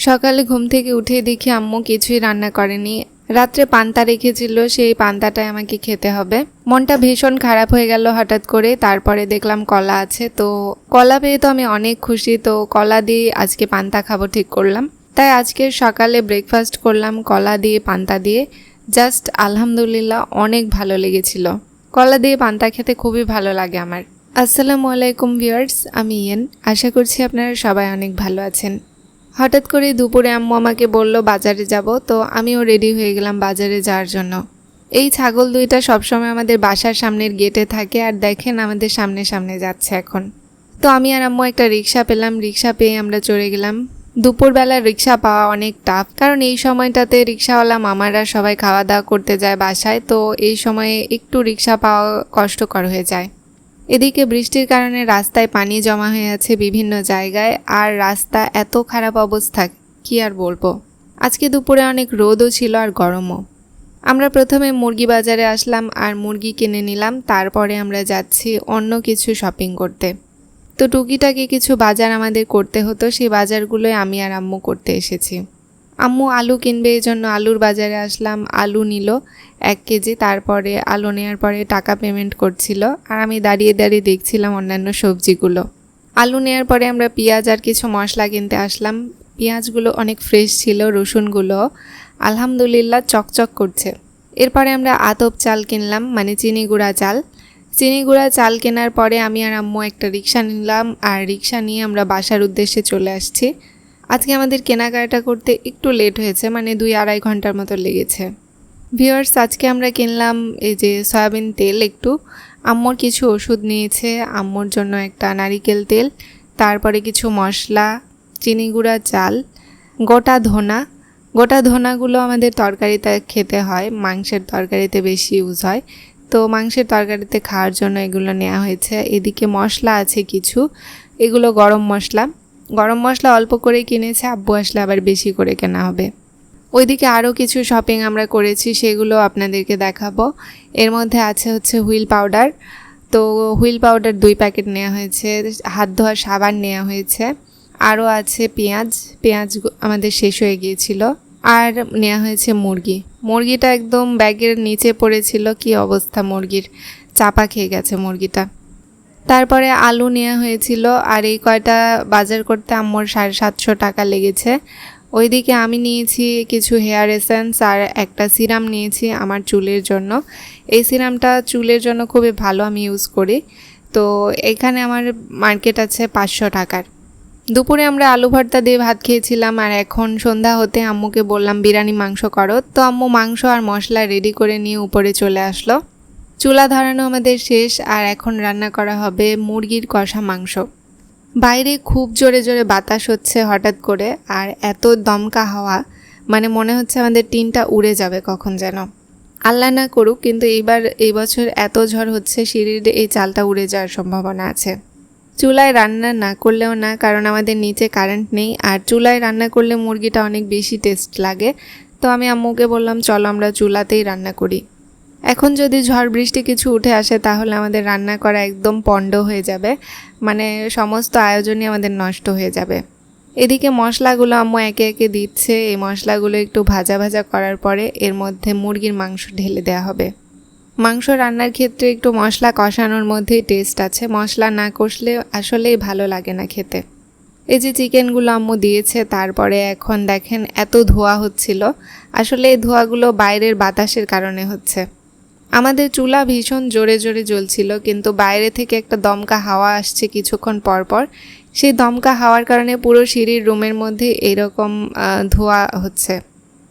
সকালে ঘুম থেকে উঠে দেখি আম্মু কিছুই রান্না করেনি। রাত্রে পান্তা রেখেছিল, সেই পান্তাটাই আমাকে খেতে হবে। মনটা ভীষণ খারাপ হয়ে গেল হঠাৎ করে। তারপরে দেখলাম কলা আছে, তো কলা পেয়ে তো আমি অনেক খুশি। তো কলা দিয়ে আজকে পান্তা খাবো ঠিক করলাম। তাই আজকে সকালে ব্রেকফাস্ট করলাম কলা দিয়ে পান্তা দিয়ে। জাস্ট আলহামদুলিল্লাহ অনেক ভালো লেগেছিল। কলা দিয়ে পান্তা খেতে খুবই ভালো লাগে আমার। আসসালামু আলাইকুম ভিউয়ার্স, আমি ইয়েন। আশা করছি আপনারা সবাই অনেক ভালো আছেন। হঠাৎ করে দুপুরে আম্মু আমাকে বলল বাজারে যাব, তো আমিও রেডি হয়ে গেলাম বাজারে যাওয়ার জন্য। এই ছাগল দুইটা সবসময় আমাদের বাসার সামনের গেটে থাকে, আর দেখেন আমাদের সামনে সামনে যাচ্ছে এখন। তো আমি আর আম্মু একটা রিক্সা পেলাম, রিক্সা পেয়ে আমরা চলে গেলাম। দুপুরবেলা রিক্সা পাওয়া অনেক টাফ, কারণ এই সময়টাতে রিক্সাওয়ালা মামারা সবাই খাওয়া দাওয়া করতে যায় বাসায়, তো এই সময়ে একটু রিক্সা পাওয়া কষ্টকর হয়ে যায়। এদিকে বৃষ্টির কারণে রাস্তায় পানি জমা হয়ে আছে বিভিন্ন জায়গায়, আর রাস্তা এত খারাপ অবস্থা কি আর বলবো। আজকে দুপুরে অনেক রোদও ছিল আর গরমও। আমরা প্রথমে মুরগি বাজারে আসলাম আর মুরগি কিনে নিলাম। তারপরে আমরা যাচ্ছি অন্য কিছু শপিং করতে। তো টুকিটাকি কিছু বাজার আমাদের করতে হতো, সেই বাজারগুলোই আমি আর আম্মু করতে এসেছি। আম্মু আলু কিনবে, এই জন্য আলুর বাজারে আসলাম। আলু নিল 1 কেজি। তারপরে আলু নেওয়ার পরে টাকা পেমেন্ট করছিল, আর আমি দাঁড়িয়ে দাঁড়িয়ে দেখছিলাম অন্যান্য সবজিগুলো। আলু নেওয়ার পরে আমরা পেঁয়াজ আর কিছু মশলা কিনতে আসলাম। পেঁয়াজগুলো অনেক ফ্রেশ ছিল, রসুনগুলো আলহামদুলিল্লাহ চকচক করছে। এরপরে আমরা আতপ চাল কিনলাম, মানে চিনি গুঁড়া চাল। চিনি গুঁড়া চাল কেনার পরে আমি আর আম্মু একটা রিক্সা নিলাম, আর রিক্সা নিয়ে আমরা বাসার উদ্দেশ্যে চলে আসছি। আজকে আমাদের কেনাকাটা করতে একটু লেট হয়েছে, মানে 2-2.5 ঘন্টার মতো লেগেছে। ভিউয়ার্স, আজকে আমরা কিনলাম এই যে সয়াবিন তেল একটু, আম্মুর কিছু ওষুধ নিয়েছে, আম্মুর জন্য একটা নারিকেল তেল, তারপরে কিছু মশলা, চিনি গুঁড়া চাল, গোটা ধনাগুলো আমাদের তরকারিতে খেতে হয়, মাংসের তরকারিতে বেশি ইউজ হয়, তো মাংসের তরকারিতে খাওয়ার জন্য এগুলো নেওয়া হয়েছে। এদিকে মশলা আছে কিছু, এগুলো গরম মশলা অল্প করে কিনেছে, আব্বু আসলে আবার বেশি করে কেনা হবে। ওইদিকে আরও কিছু শপিং আমরা করেছি, সেগুলো আপনাদেরকে দেখাবো। এর মধ্যে আছে হুইল পাউডার, তো হুইল পাউডার 2 প্যাকেট নেওয়া হয়েছে, হাত ধোয়ার সাবান নেওয়া হয়েছে, আরও আছে পেঁয়াজ আমাদের শেষ হয়ে গিয়েছিল, আর নেওয়া হয়েছে মুরগিটা একদম ব্যাগের নিচে পড়েছিল, কি অবস্থা, মুরগির চাপা খেয়ে গেছে মুরগিটা। তারপরে আলু নেওয়া হয়েছিল, আর এই কয়টা বাজার করতে আম্মুর 750 টাকা লেগেছে। ওইদিকে আমি নিয়েছি কিছু হেয়ার এসেন্স আর একটা সিরাম নিয়েছি আমার চুলের জন্য। এই সিরামটা চুলের জন্য খুবই ভালো, আমি ইউজ করি। তো এখানে আমার মার্কেট আছে 500 টাকার। দুপুরে আমরা আলু ভর্তা দিয়ে ভাত খেয়েছিলাম, আর এখন সন্ধ্যা হতে আম্মুকে বললাম বিরিয়ানি মাংস করো, তো আম্মু মাংস আর মশলা রেডি করে নিয়ে উপরে চলে আসলো। চুলা ধরানো আমাদের শেষ, আর এখন রান্না করা হবে মুরগির কষা মাংস। বাইরে খুব জোরে জোরে বাতাস হচ্ছে হঠাৎ করে, আর এত দমকা হাওয়া, মানে মনে হচ্ছে আমাদের টিনটা উড়ে যাবে কখন যেন। আল্লাহ না করুক, কিন্তু এই বছর এত ঝড় হচ্ছে, সিঁড়ির এই চালটা উড়ে যাওয়ার সম্ভাবনা আছে। চুলায় রান্না না করলেও না, কারণ আমাদের নিচে কারেন্ট নেই, আর চুলায় রান্না করলে মুরগিটা অনেক বেশি টেস্ট লাগে। তো আমি আম্মুকে বললাম চলো আমরা চুলাতেই রান্না করি। এখন যদি ঝড় বৃষ্টি কিছু উঠে আসে তাহলে আমাদের রান্না করা একদম পণ্ড হয়ে যাবে, মানে সমস্ত আয়োজনই আমাদের নষ্ট হয়ে যাবে। এদিকে মশলাগুলো আম্মু একে একে দিচ্ছে। এই মশলাগুলো একটু ভাজা ভাজা করার পরে এর মধ্যে মুরগির মাংস ঢেলে দেওয়া হবে। মাংস রান্নার ক্ষেত্রে একটু মশলা কষানোর মধ্যেই টেস্ট আছে, মশলা না কষলে আসলেই ভালো লাগে না খেতে। এই যে চিকেনগুলো আম্মু দিয়েছে, তারপরে এখন দেখেন এত ধোঁয়া হচ্ছিল, আসলে এই ধোঁয়াগুলো বাইরের বাতাসের কারণে হচ্ছে। আমাদের চুলা ভীষণ জোরে জোরে জ্বলছিল, কিন্তু বাইরে থেকে একটা দমকা হাওয়া আসছে কিছুক্ষণ পর পর, সেই দমকা হাওয়ার কারণে পুরো সিঁড়ির রুমের মধ্যে এরকম ধোঁয়া হচ্ছে।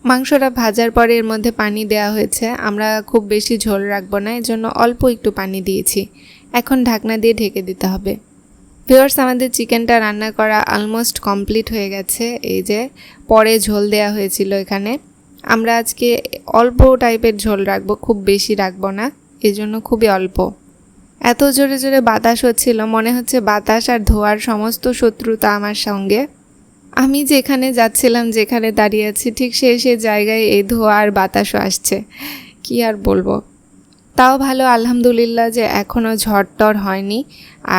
মাংসটা ভাজার পরে এর মধ্যে পানি দেওয়া হয়েছে, আমরা খুব বেশি ঝোল রাখবো না, এজন্য অল্প একটু পানি দিয়েছি। এখন ঢাকনা দিয়ে ঢেকে দিতে হবে। ভিউয়ার্স, আমাদের চিকেনটা রান্না করা অলমোস্ট কমপ্লিট হয়ে গেছে। এই যে পরে ঝোল দেওয়া হয়েছিল এখানে, আমরা আজকে অল্প টাইপের ঝোল রাখবো, খুব বেশি রাখবো না, এজন্য খুবই অল্প। এত জোরে জোরে বাতাস হচ্ছিল, মনে হচ্ছে বাতাস আর ধোঁয়ার সমস্ত শত্রুতা আমার সঙ্গে। আমি যেখানে যাচ্ছিলাম, যেখানে দাঁড়িয়ে আছি, ঠিক সে জায়গায় এই ধোঁয়া আর বাতাসও আসছে, কি আর বলবো। তাও ভালো আলহামদুলিল্লাহ যে এখনও ঝড় টড় হয়নি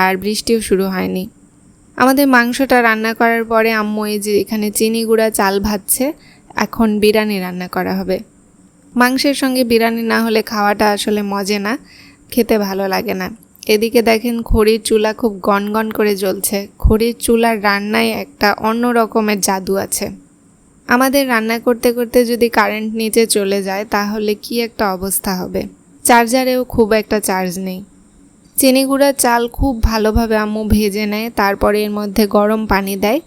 আর বৃষ্টিও শুরু হয়নি। আমাদের মাংসটা রান্না করার পরে আম্মু এই যে এখানে চিনি গুঁড়া চাল ভাজছে, এখন বিরিয়ানি রান্না করা হবে। মাংসের সঙ্গে বিরিয়ানি না হলে খাওয়াটা আসলে মজে না, খেতে ভালো লাগে না। এদিকে দেখেন খড়ির চুলা খুব গনগন করে জ্বলছে। খড়ির চুলার রান্নায় একটা অন্য রকমের জাদু আছে। আমাদের রান্না করতে করতে যদি কারেন্ট নিচে চলে যায় তাহলে কি একটা অবস্থা হবে। চার্জারেও খুব একটা চার্জ নেই। চিনি গুঁড়ার চাল খুব ভালোভাবে আম্মু ভেজে নেয়, তারপরে এর মধ্যে গরম পানি দেয়।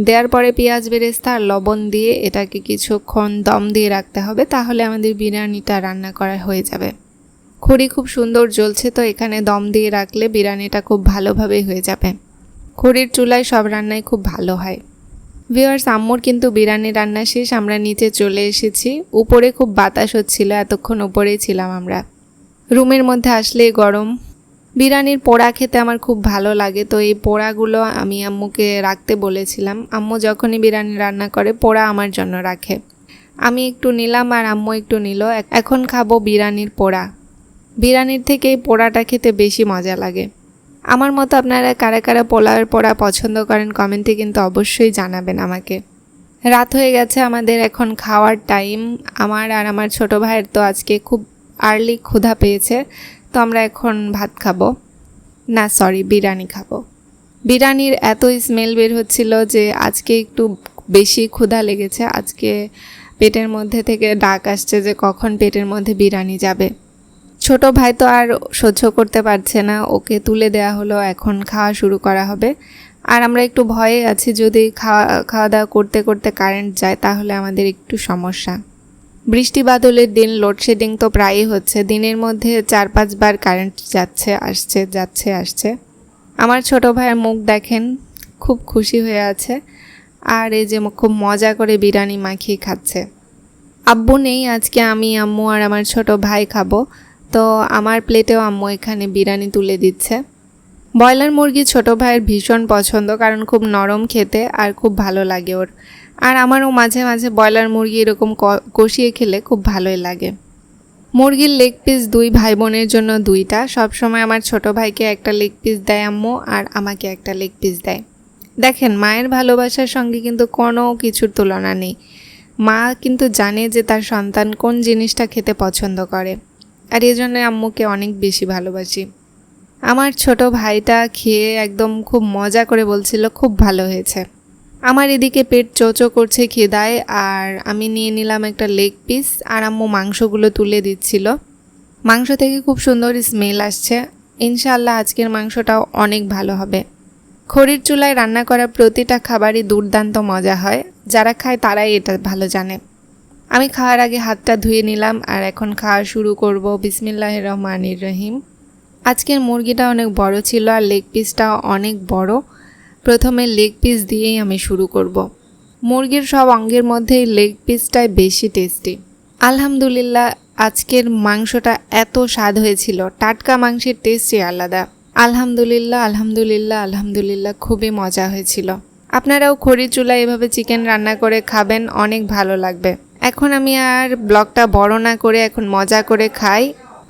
দেওয়ার পরে পেঁয়াজ বেরেস্তা আর লবণ দিয়ে এটাকে কিছুক্ষণ দম দিয়ে রাখতে হবে, তাহলে আমাদের বিরিয়ানিটা রান্না করা হয়ে যাবে। খড়ি খুব সুন্দর জ্বলছে, তো এখানে দম দিয়ে রাখলে বিরিয়ানিটা খুব ভালোভাবে হয়ে যাবে। খড়ির চুলায় সব রান্নাই খুব ভালো হয়। ভিউয়ার্স, আম্মুর কিন্তু বিরিয়ানি রান্না শেষ, আমরা নিচে চলে এসেছি। উপরে খুব বাতাস হচ্ছিল, এতক্ষণ উপরেই ছিলাম আমরা। রুমের মধ্যে আসলেই গরম। বিরিয়ানির পোড়া খেতে আমার খুব ভালো লাগে, তো এই পোড়াগুলো আমি আম্মুকে রাখতে বলেছিলাম। আম্মু যখনই বিরিয়ানি রান্না করে পোড়া আমার জন্য রাখে। আমি একটু নিলাম আর আম্মু একটু নিল। এখন খাবো বিরিয়ানির পোড়া। বিরিয়ানির থেকে এই পোড়াটা খেতে বেশি মজা লাগে। আমার মতো আপনারা কারা কারা পোলাওয়ের পোড়া পছন্দ করেন কমেন্টে কিন্তু অবশ্যই জানাবেন আমাকে। রাত হয়ে গেছে, আমাদের এখন খাওয়ার টাইম। আমার আর আমার ছোট ভাইয়ের তো আজকে খুব আর্লি ক্ষুধা পেয়েছে, তো আমরা এখন ভাত খাবো, না সরি বিরিয়ানি খাবো। বিরিয়ানির এত স্মেল বের হচ্ছিল যে আজকে একটু বেশি ক্ষুধা লেগেছে। আজকে পেটের মধ্যে থেকে ডাক আসছে যে কখন পেটের মধ্যে বিরিয়ানি যাবে। ছোট ভাই তো আর সহ্য করতে পারছে না, ওকে তুলে দেওয়া হলো, এখন খাওয়া শুরু করা হবে। আর আমরা একটু ভয়ে আছি, যদি খাওয়া দাওয়া করতে করতে কারেন্ট যায় তাহলে আমাদের একটু সমস্যা। বৃষ্টি বাদলের দিন, লোডশেডিং তো প্রায়ই হচ্ছে। দিনের মধ্যে 4-5 বার কারেন্ট যাচ্ছে আসছে। আমার ছোট ভাইয়ের মুখ দেখেন, খুব খুশি হয়ে আছে। আর এই যে খুব মজা করে বিরিয়ানি মাখিয়ে খাচ্ছে। আব্বু নেই আজকে, আমি আম্মু আর আমার ছোট ভাই খাবো, তো আমার প্লেটেও আম্মু এখানে বিরিয়ানি তুলে দিচ্ছে। ব্রয়লার মুরগি ছোট ভাইয়ের ভীষণ পছন্দ, কারণ খুব নরম খেতে আর খুব ভালো লাগে ওর। আর আমারও মাঝে মাঝে ব্রয়লার মুরগি এরকম কষিয়ে খেলে খুব ভালোই লাগে। মুরগির লেগ পিস 2 ভাই বোনের জন্য 2টা। সবসময় আমার ছোট ভাইকে একটা লেগ পিস দেয় আম্মু, আর আমাকে একটা লেগ পিস দেয়। দেখেন, মায়ের ভালোবাসার সঙ্গে কিন্তু কোনো কিছুর তুলনা নেই। মা কিন্তু জানে যে তার সন্তান কোন জিনিসটা খেতে পছন্দ করে, আর এই জন্য আম্মুকে অনেক বেশি ভালোবাসি। আমার ছোট ভাইটা খেয়ে একদম খুব মজা করে বলছিল খুব ভালো হয়েছে। আমার এদিকে পেট চোচো করছে খিদায়, আর আমি নিয়ে নিলাম একটা লেগ পিস, আর আম্মু মাংসগুলো তুলে দিচ্ছিল। মাংস থেকে খুব সুন্দর স্মেল আসছে। ইনশাআল্লাহ আজকের মাংসটাও অনেক ভালো হবে। খড়ির চুলায় রান্না করা প্রতিটা খাবারই দুর্দান্ত মজা হয়, যারা খায় তারাই এটা ভালো জানে। আমি খাওয়ার আগে হাতটা ধুয়ে নিলাম, আর এখন খাওয়া শুরু করব। বিসমিল্লাহির রহমানির রহিম। আজকের মুরগিটা অনেক বড় ছিল, আর লেগ পিসটাও অনেক বড়। প্রথমে লেগ পিস দিয়েই আমি শুরু করব। মুরগির সব অঙ্গের মধ্যে লেগ পিসটাই বেশি টেস্টি। আলহামদুলিল্লাহ, আজকের মাংসটা এত স্বাদ হয়েছিল। টাটকা মাংসের টেস্টই আলাদা। আলহামদুলিল্লাহ আলহামদুলিল্লাহ আলহামদুলিল্লাহ, খুবই মজা হয়েছিল। আপনারাও খড়ির চুলায় এভাবে চিকেন রান্না করে খাবেন, অনেক ভালো লাগবে। এখন আমি আর ব্লগটা বড় না করে এখন মজা করে খাই।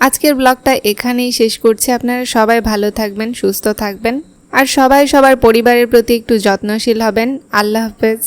আজকের ব্লগটা এখানেই শেষ করছি। আপনারা সবাই ভালো থাকবেন, সুস্থ থাকবেন, আর সবাই সবার পরিবারের প্রতি একটু যত্নশীল হবেন। আল্লাহ হাফেজ।